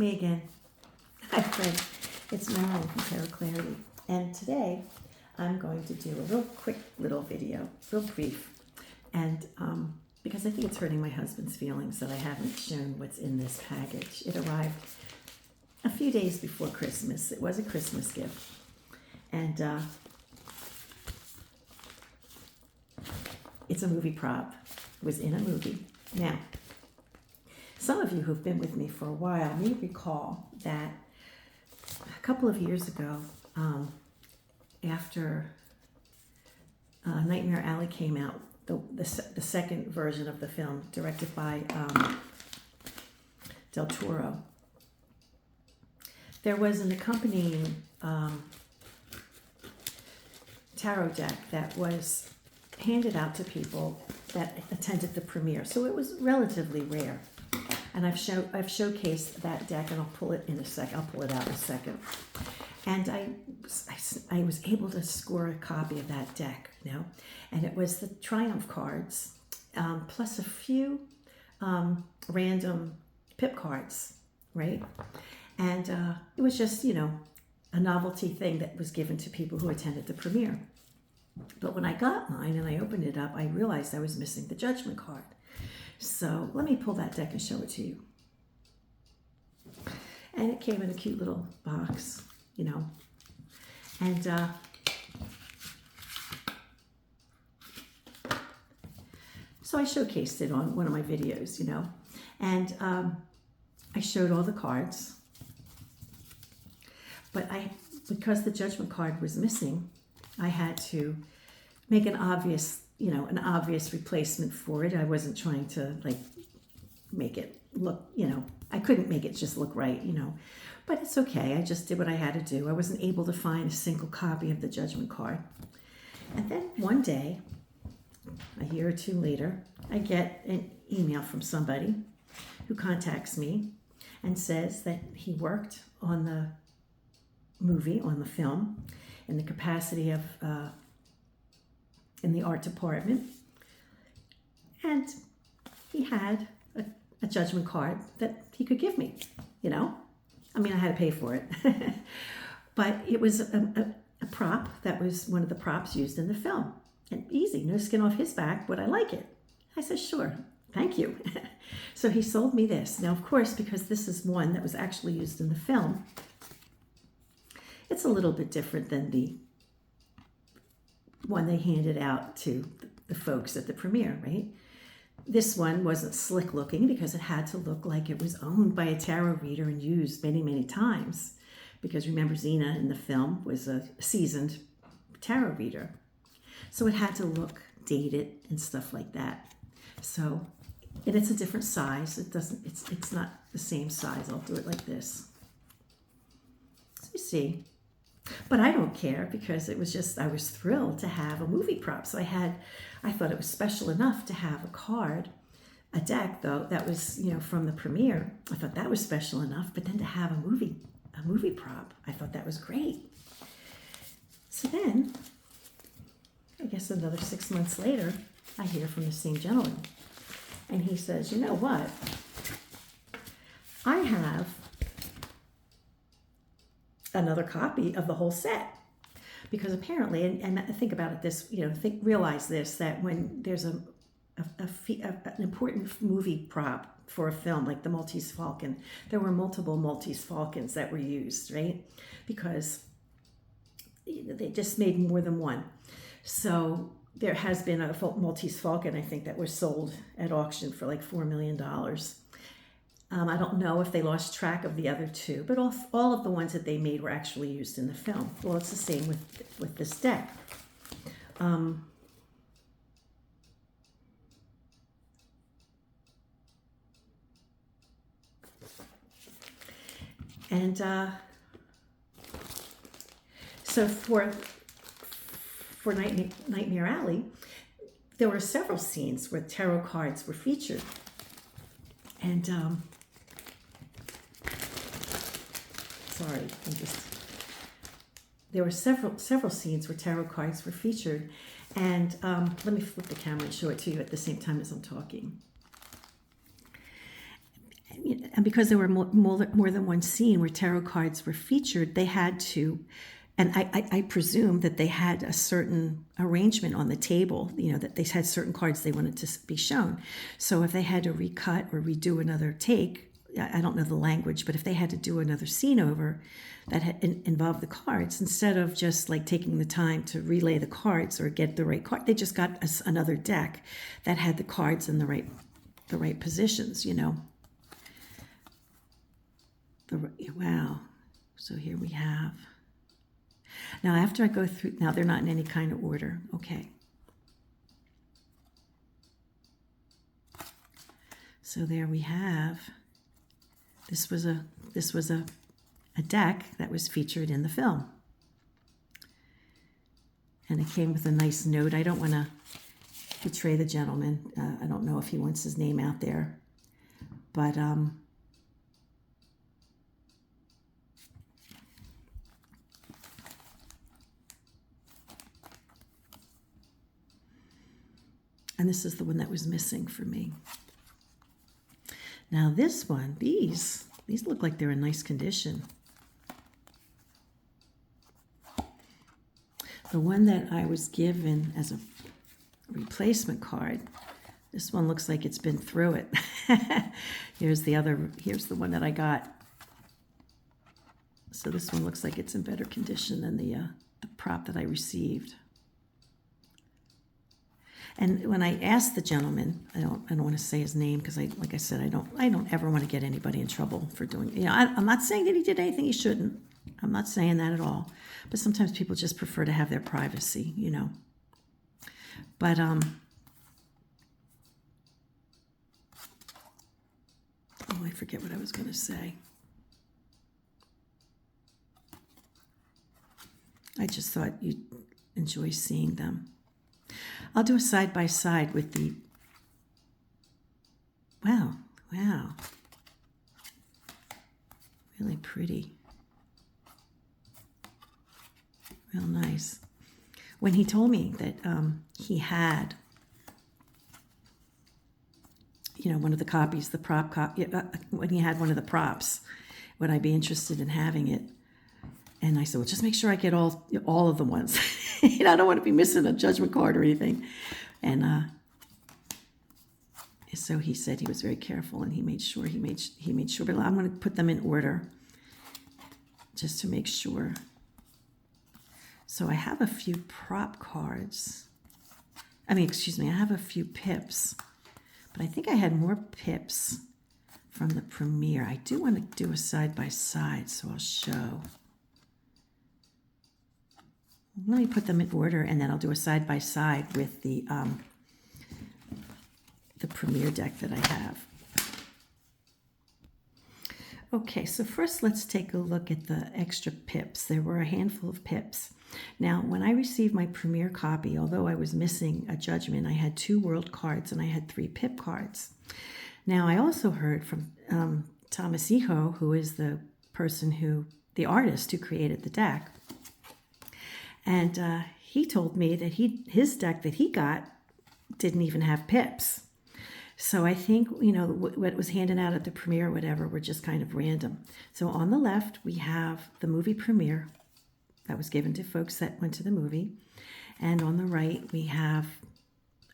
me again. Hi friends, it's Marilyn from Tarot Clarity, and today I'm going to do a real quick little video, real brief, and because I think it's hurting my husband's feelings that I haven't shown what's in this package. It arrived a few days before Christmas. It was a Christmas gift, and it's a movie prop. It was in a movie. Now, some of you who've been with me for a while may recall that a couple of years ago, after Nightmare Alley came out, the second version of the film, directed by Del Torro, there was an accompanying tarot deck that was handed out to people that attended the premiere. So it was relatively rare. And I've showcased that deck, and I'll pull it in a sec. I'll pull it out in a second. And I was able to score a copy of that deck, you know, and it was the Triumph cards, plus a few random pip cards, right? And it was just, you know, a novelty thing that was given to people who attended the premiere. But when I got mine and I opened it up, I realized I was missing the Judgment card. So let me pull that deck and show it to you. And it came in a cute little box, you know. And so I showcased it on one of my videos, you know. And I showed all the cards. But because the Judgment card was missing, I had to make an obvious replacement for it. I wasn't trying to like make it look, you know, I couldn't make it just look right, you know, but it's okay. I just did what I had to do. I wasn't able to find a single copy of the Judgment card. And then one day, a year or two later, I get an email from somebody who contacts me and says that he worked on the movie, on the film, in the capacity of in the art department, and he had a Judgment card that he could give me, you know. I mean, I had to pay for it, but it was a prop that was one of the props used in the film, and easy, no skin off his back. Would I like it? I said, sure, thank you. So he sold me this. Now, of course, because this is one that was actually used in the film, it's a little bit different than the one they handed out to the folks at the premiere, right? This one wasn't slick looking because it had to look like it was owned by a tarot reader and used many, many times. Because remember, Xena in the film was a seasoned tarot reader. So it had to look dated and stuff like that. So, and it's a different size. It's not the same size. I'll do it like this. So you see. But I don't care because it was just, I was thrilled to have a movie prop. So I thought it was special enough to have a card, a deck though, that was, you know, from the premiere. I thought that was special enough, but then to have a movie prop, I thought that was great. So then, I guess another 6 months later, I hear from the same gentleman. And he says, you know what? I have another copy of the whole set, because apparently, and think about it this, you know, realize this, that when there's an important movie prop for a film like the Maltese Falcon, there were multiple Maltese Falcons that were used, right? Because they just made more than one. So there has been a Maltese Falcon, I think, that was sold at auction for like $4 million. I don't know if they lost track of the other two, but all of the ones that they made were actually used in the film. Well, it's the same with this deck. And so for Nightmare Alley, there were several scenes where tarot cards were featured. And there were several scenes where tarot cards were featured, and let me flip the camera and show it to you at the same time as I'm talking. and because there were more than one scene where tarot cards were featured, they had to, and I presume that they had a certain arrangement on the table, that they had certain cards they wanted to be shown. So if they had to recut or redo another take, I don't know the language, but if they had to do another scene over that had involved the cards, instead of just like taking the time to relay the cards or get the right card, they just got another deck that had the cards in the right positions, Wow. So here we have. Now after I go through, now they're not in any kind of order. Okay. So there we have. This was a deck that was featured in the film. And it came with a nice note. I don't want to betray the gentleman. I don't know if he wants his name out there. But and this is the one that was missing for me. Now this one, these look like they're in nice condition. The one that I was given as a replacement card, this one looks like it's been through it. Here's the one that I got. So this one looks like it's in better condition than the prop that I received. And when I asked the gentleman, I don't want to say his name because like I said, I don't ever want to get anybody in trouble for doing. I'm not saying that he did anything he shouldn't. I'm not saying that at all. But sometimes people just prefer to have their privacy, But oh, I forget what I was going to say. I just thought you'd enjoy seeing them. I'll do a side-by-side with the, wow, really pretty, real nice. When he told me that he had, one of the copies, the prop copy, when he had one of the props, would I be interested in having it? And I said, well, just make sure I get all of the ones. I don't want to be missing a judgment card or anything. And so he said he was very careful, and he made sure. But I'm going to put them in order just to make sure. So I have a few prop cards. I have a few pips. But I think I had more pips from the premiere. I do want to do a side-by-side, so I'll show. Let me put them in order, and then I'll do a side-by-side with the premiere deck that I have. Okay, so first let's take a look at the extra pips. There were a handful of pips. Now, when I received my premiere copy, although I was missing a judgment, I had 2 world cards and I had 3 pip cards. Now, I also heard from Thomas Iho, who is the artist who created the deck. And he told me that his deck that he got didn't even have pips. So I think, what was handed out at the premiere or whatever were just kind of random. So on the left, we have the movie premiere that was given to folks that went to the movie. And on the right, we have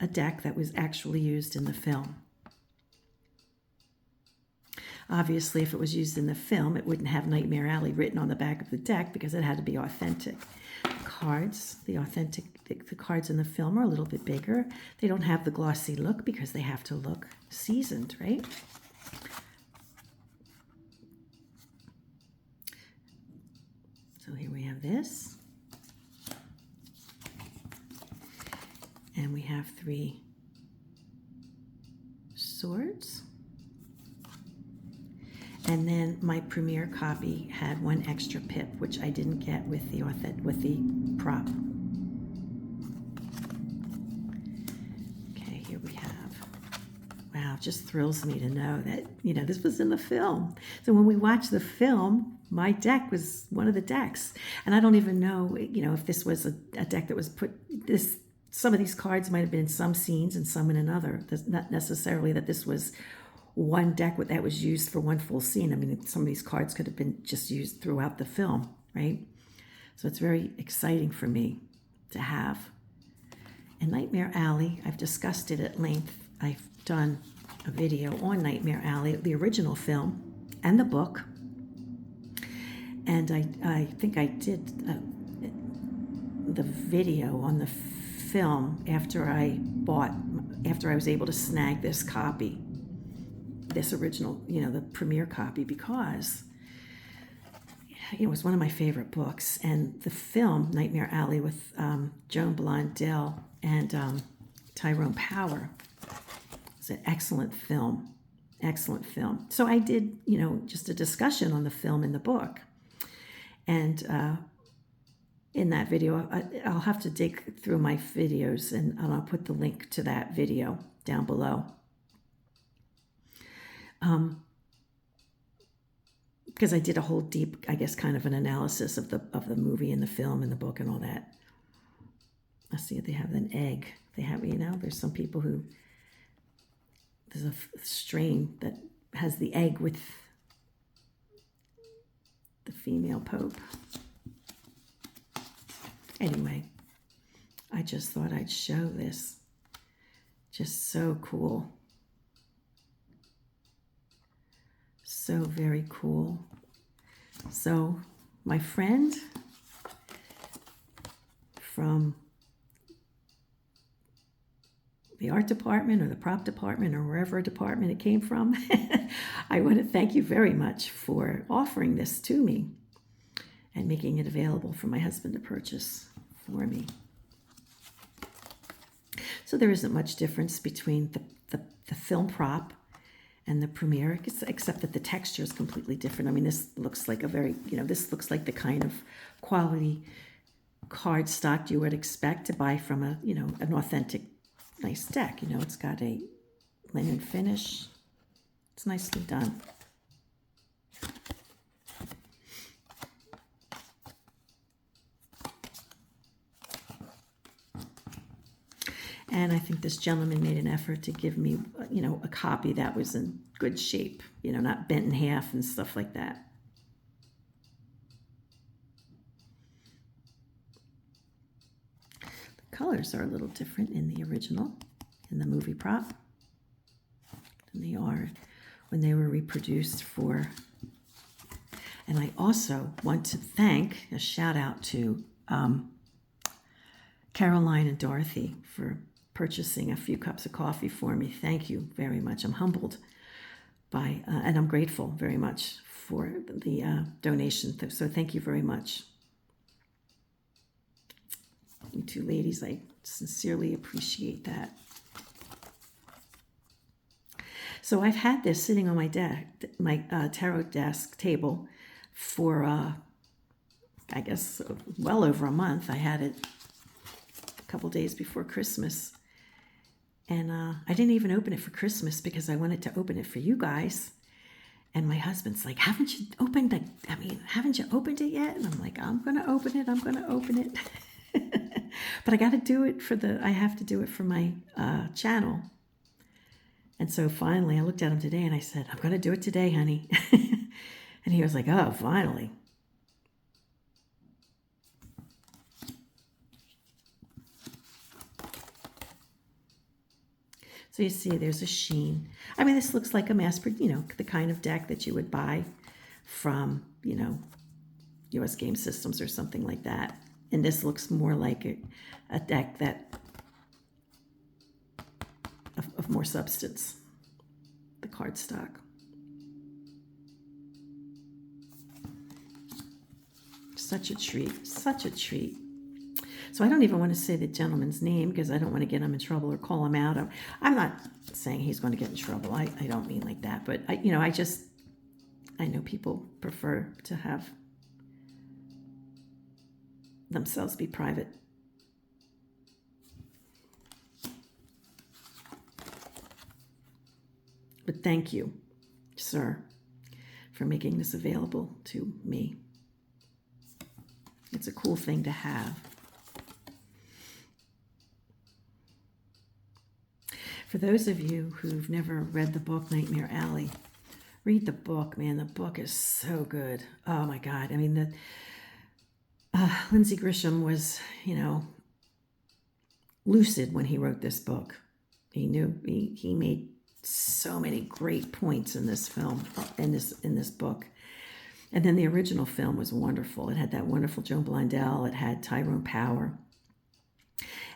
a deck that was actually used in the film. Obviously, if it was used in the film, it wouldn't have Nightmare Alley written on the back of the deck because it had to be authentic. The cards in the film are a little bit bigger. They don't have the glossy look because they have to look seasoned, right? So here we have this. And we have 3 swords. And then my premiere copy had 1 extra pip, which I didn't get with the prop. Okay, here we have. Wow, it just thrills me to know that, this was in the film. So when we watched the film, my deck was one of the decks. And I don't even know, if this was a deck that was some of these cards might have been in some scenes and some in another. That's not necessarily that this was one deck that was used for one full scene. I mean, some of these cards could have been just used throughout the film, right? So it's very exciting for me to have. And Nightmare Alley, I've discussed it at length. I've done a video on Nightmare Alley, the original film and the book. And I think I did the video on the film after I was able to snag this copy, this original, the premiere copy, because it was one of my favorite books. And the film, Nightmare Alley, with Joan Blondell and Tyrone Power, is an excellent film. Excellent film. So I did, just a discussion on the film and the book. And in that video, I'll have to dig through my videos, and I'll put the link to that video down below. Because I did a whole deep, I guess, kind of an analysis of the movie and the film and the book and all that. I see they have an egg. They have, there's some people who, there's a strain that has the egg with the female pope. Anyway, I just thought I'd show this. Just so cool. So very cool. So my friend from the art department or the prop department or wherever department it came from, I want to thank you very much for offering this to me and making it available for my husband to purchase for me. So there isn't much difference between the film prop and the premiere, except that the texture is completely different. I mean, this looks like this looks like the kind of quality cardstock you would expect to buy from an authentic, nice deck. It's got a linen finish. It's nicely done. And I think this gentleman made an effort to give me, a copy that was in good shape, not bent in half and stuff like that. The colors are a little different in the original, in the movie prop, than they are when they were reproduced for. And I also want to thank, a shout out to Caroline and Dorothy for purchasing a few cups of coffee for me. Thank you very much. I'm humbled by, and I'm grateful very much for the donation. So thank you very much. You two ladies, I sincerely appreciate that. So I've had this sitting on my tarot desk table for, I guess, well over a month. I had it a couple days before Christmas. And I didn't even open it for Christmas because I wanted to open it for you guys. And my husband's like, haven't you opened it yet? And I'm like, I'm going to open it. But I got to do it I have to do it for my channel. And so finally I looked at him today and I said, I'm going to do it today, honey. And he was like, oh, finally. So you see there's a sheen. I mean, this looks like a the kind of deck that you would buy from, US Game Systems or something like that. And this looks more like a deck of more substance, the cardstock. Such a treat, such a treat. So I don't even want to say the gentleman's name because I don't want to get him in trouble or call him out. I'm not saying he's going to get in trouble. I don't mean like that. But, I know people prefer to have themselves be private. But thank you, sir, for making this available to me. It's a cool thing to have. For those of you who've never read the book Nightmare Alley, read the book, man. The book is so good. Oh my God. I mean, Lindsay Grisham was, lucid when he wrote this book. He knew he made so many great points in this film, in this book. And then the original film was wonderful. It had that wonderful Joan Blondell. It had Tyrone Power.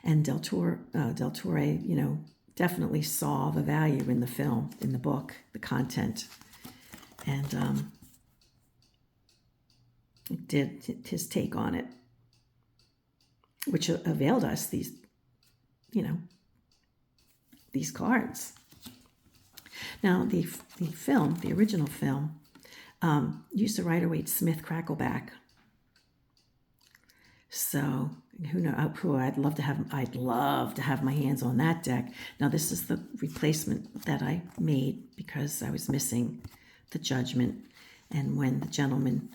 And Del Torre, definitely saw the value in the film, in the book, the content. And did his take on it, which availed us these cards. Now, the film, the original film, used the Rider-Waite-Smith Crackleback. So who knows? I'd love to have my hands on that deck. Now, this is the replacement that I made because I was missing the Judgment. And when the gentleman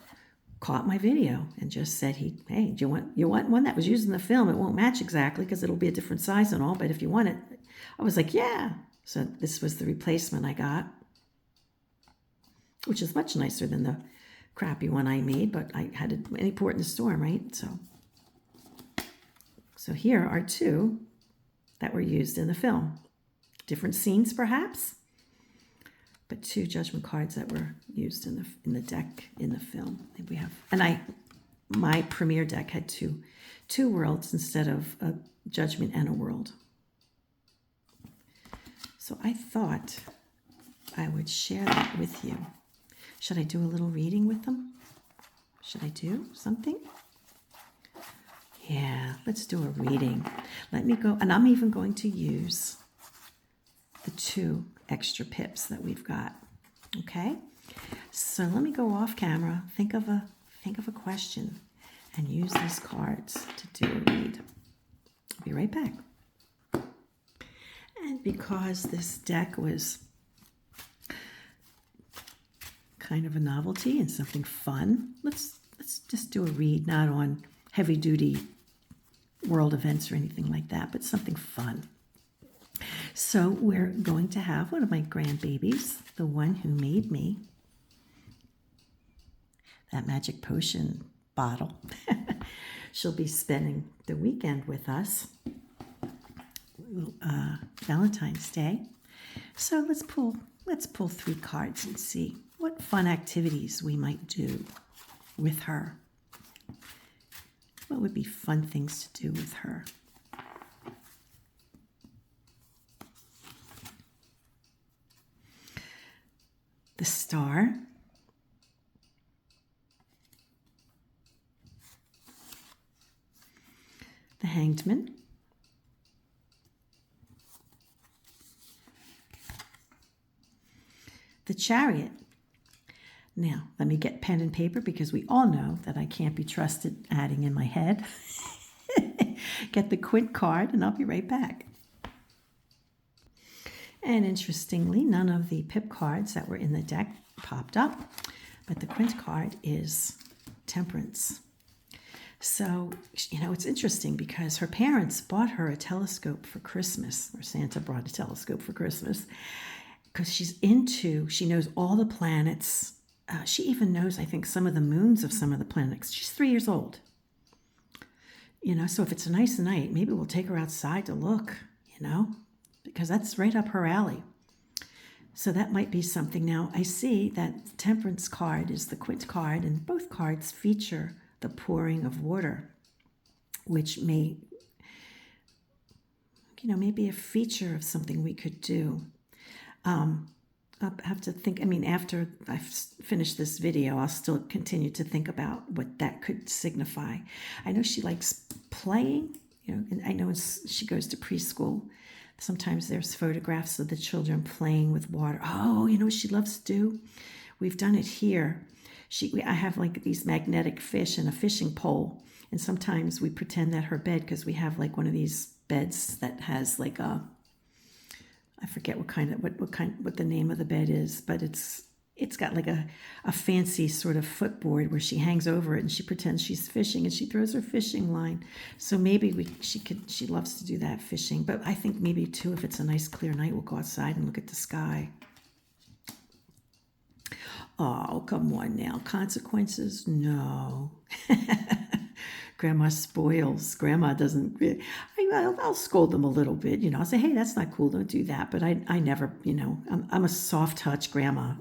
caught my video and just said, hey, do you want one that was used in the film? It won't match exactly because it'll be a different size and all, but if you want it, I was like, yeah. So this was the replacement I got, which is much nicer than the crappy one I made, but I had any port in the storm, right? So here are two that were used in the film. Different scenes, perhaps, but two Judgment cards that were used in the deck in the film. I think we have, and my premiere deck had two worlds instead of a Judgment and a world. So I thought I would share that with you. Should I do a little reading with them? Should I do something? Yeah, let's do a reading. Let me go, and I'm even going to use the 2 extra pips that we've got. Okay? So let me go off camera, think of a question, and use these cards to do a read. I'll be right back. And because this deck was kind of a novelty and something fun, let's just do a read, not on heavy duty world events or anything like that, but something fun. So we're going to have one of my grandbabies, the one who made me that magic potion bottle. She'll be spending the weekend with us, Valentine's Day. So let's pull 3 cards and see what fun activities we might do with her. What would be fun things to do with her? The Star, the Hanged Man, the Chariot. Now, let me get pen and paper because we all know that I can't be trusted adding in my head. Get the Quint card and I'll be right back. And interestingly, none of the pip cards that were in the deck popped up, but the Quint card is Temperance. So, it's interesting because her parents bought her a telescope for Christmas, or Santa brought a telescope for Christmas, because she knows all the planets. She even knows, I think, some of the moons of some of the planets. She's 3 years old. So if it's a nice night, maybe we'll take her outside to look, because that's right up her alley. So that might be something. Now, I see that the Temperance card is the Quint card, and both cards feature the pouring of water, which may, be a feature of something we could do. I'll have to think, after I finish this video, I'll still continue to think about what that could signify. I know she likes playing, and I know she goes to preschool. Sometimes there's photographs of the children playing with water. Oh, what she loves to do? We've done it here. I have like these magnetic fish and a fishing pole, and sometimes we pretend that her bed, because we have like one of these beds that has like I forget what the name of the bed is, but it's it's got like a fancy sort of footboard where she hangs over it and she pretends she's fishing and she throws her fishing line. So maybe she loves to do that, fishing. But I think maybe too, if it's a nice clear night, we'll go outside and look at the sky. Oh, come on now. Consequences? No. Grandma spoils. Grandma doesn't. I'll scold them a little bit. I'll say, hey, that's not cool. Don't do that. But I never, I'm a soft touch grandma.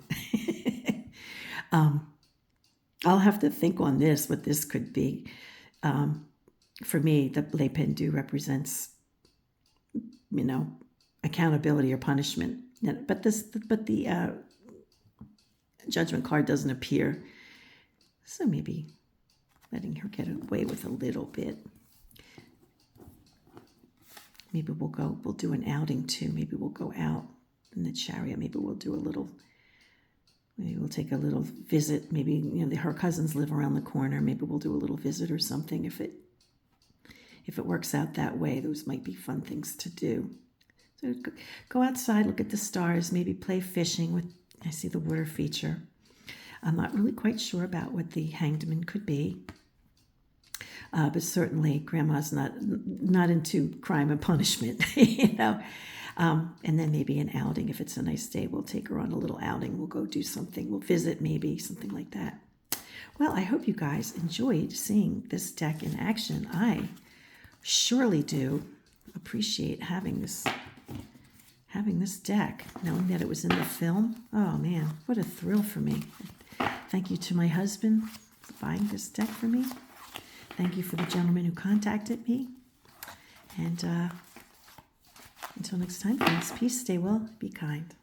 I'll have to think on this, what this could be. For me, the Les Pendus represents, accountability or punishment. But the judgment card doesn't appear. So maybe letting her get away with a little bit. Maybe we'll do an outing too. Maybe we'll go out in the Chariot. Maybe we'll take a little visit. Maybe, her cousins live around the corner. Maybe we'll do a little visit or something. If it works out that way, those might be fun things to do. So go outside, look at the stars, maybe play fishing I see the water feature. I'm not really quite sure about what the hanged man could be. But certainly Grandma's not into crime and punishment, And then maybe an outing. If it's a nice day, we'll take her on a little outing. We'll go do something. We'll visit maybe, something like that. Well, I hope you guys enjoyed seeing this deck in action. I surely do appreciate having this deck, knowing that it was in the film. Oh man, what a thrill for me. Thank you to my husband for buying this deck for me. Thank you for the gentleman who contacted me. And until next time, please, peace, stay well, be kind.